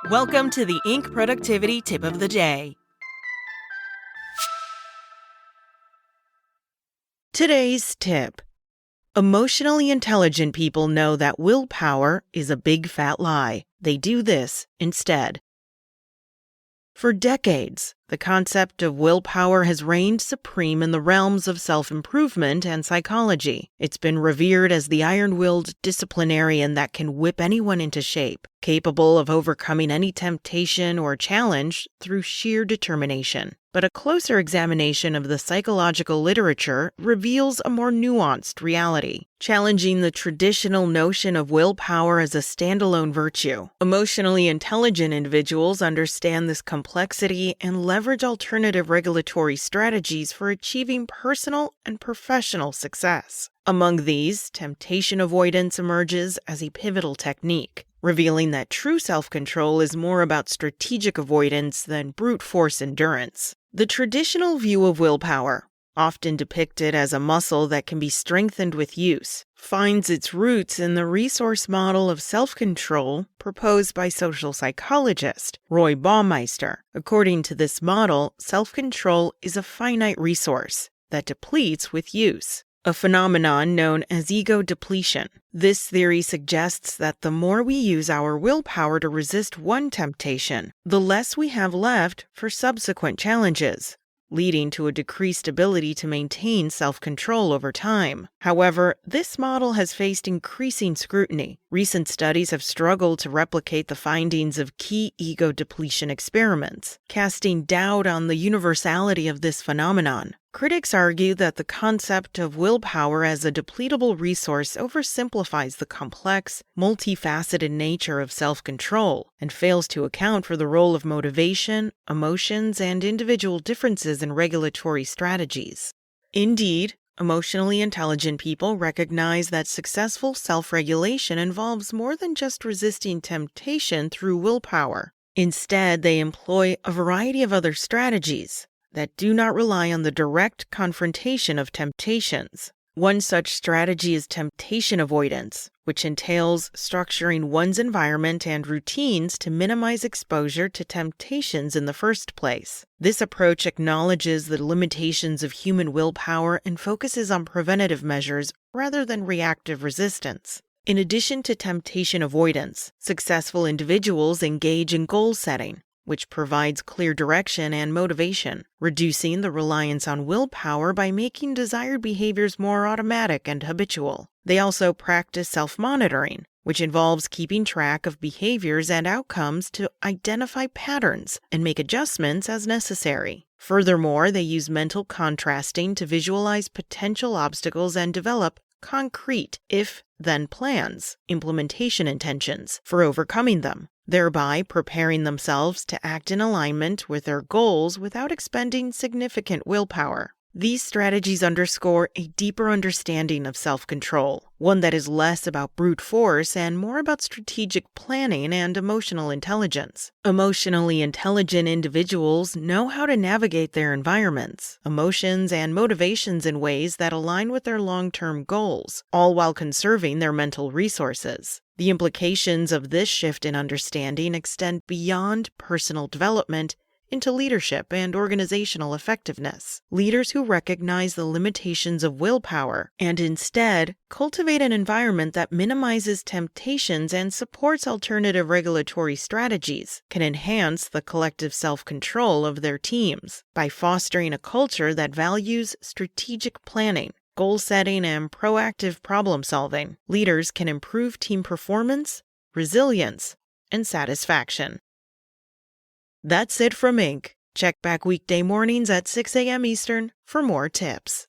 Welcome to the Inc. Productivity Tip of the Day. Today's tip. Emotionally intelligent people know that willpower is a big fat lie. They do this instead. For decades, the concept of willpower has reigned supreme in the realms of self-improvement and psychology. It's been revered as the iron-willed disciplinarian that can whip anyone into shape, capable of overcoming any temptation or challenge through sheer determination. But a closer examination of the psychological literature reveals a more nuanced reality, challenging the traditional notion of willpower as a standalone virtue. Emotionally intelligent individuals understand this complexity and leverage alternative regulatory strategies for achieving personal and professional success. Among these, temptation avoidance emerges as a pivotal technique, revealing that true self-control is more about strategic avoidance than brute force endurance. The traditional view of willpower, often depicted as a muscle that can be strengthened with use, finds its roots in the resource model of self-control proposed by social psychologist Roy Baumeister. According to this model, self-control is a finite resource that depletes with use, a phenomenon known as ego depletion. This theory suggests that the more we use our willpower to resist one temptation, the less we have left for subsequent challenges, leading to a decreased ability to maintain self-control over time. However, this model has faced increasing scrutiny. Recent studies have struggled to replicate the findings of key ego depletion experiments, casting doubt on the universality of this phenomenon. Critics argue that the concept of willpower as a depletable resource oversimplifies the complex, multifaceted nature of self-control and fails to account for the role of motivation, emotions, and individual differences in regulatory strategies. Indeed, emotionally intelligent people recognize that successful self-regulation involves more than just resisting temptation through willpower. Instead, they employ a variety of other strategies that do not rely on the direct confrontation of temptations. One such strategy is temptation avoidance, which entails structuring one's environment and routines to minimize exposure to temptations in the first place. This approach acknowledges the limitations of human willpower and focuses on preventative measures rather than reactive resistance. In addition to temptation avoidance, successful individuals engage in goal setting, which provides clear direction and motivation, reducing the reliance on willpower by making desired behaviors more automatic and habitual. They also practice self-monitoring, which involves keeping track of behaviors and outcomes to identify patterns and make adjustments as necessary. Furthermore, they use mental contrasting to visualize potential obstacles and develop concrete if-then plans, implementation intentions, for overcoming them, thereby preparing themselves to act in alignment with their goals without expending significant willpower. These strategies underscore a deeper understanding of self-control, one that is less about brute force and more about strategic planning and emotional intelligence. Emotionally intelligent individuals know how to navigate their environments, emotions, and motivations in ways that align with their long-term goals, all while conserving their mental resources. The implications of this shift in understanding extend beyond personal development into leadership and organizational effectiveness. Leaders who recognize the limitations of willpower and instead cultivate an environment that minimizes temptations and supports alternative regulatory strategies can enhance the collective self-control of their teams by fostering a culture that values strategic planning, goal setting, and proactive problem solving. Leaders can improve team performance, resilience, and satisfaction. That's it from Inc. Check back weekday mornings at 6 a.m. Eastern for more tips.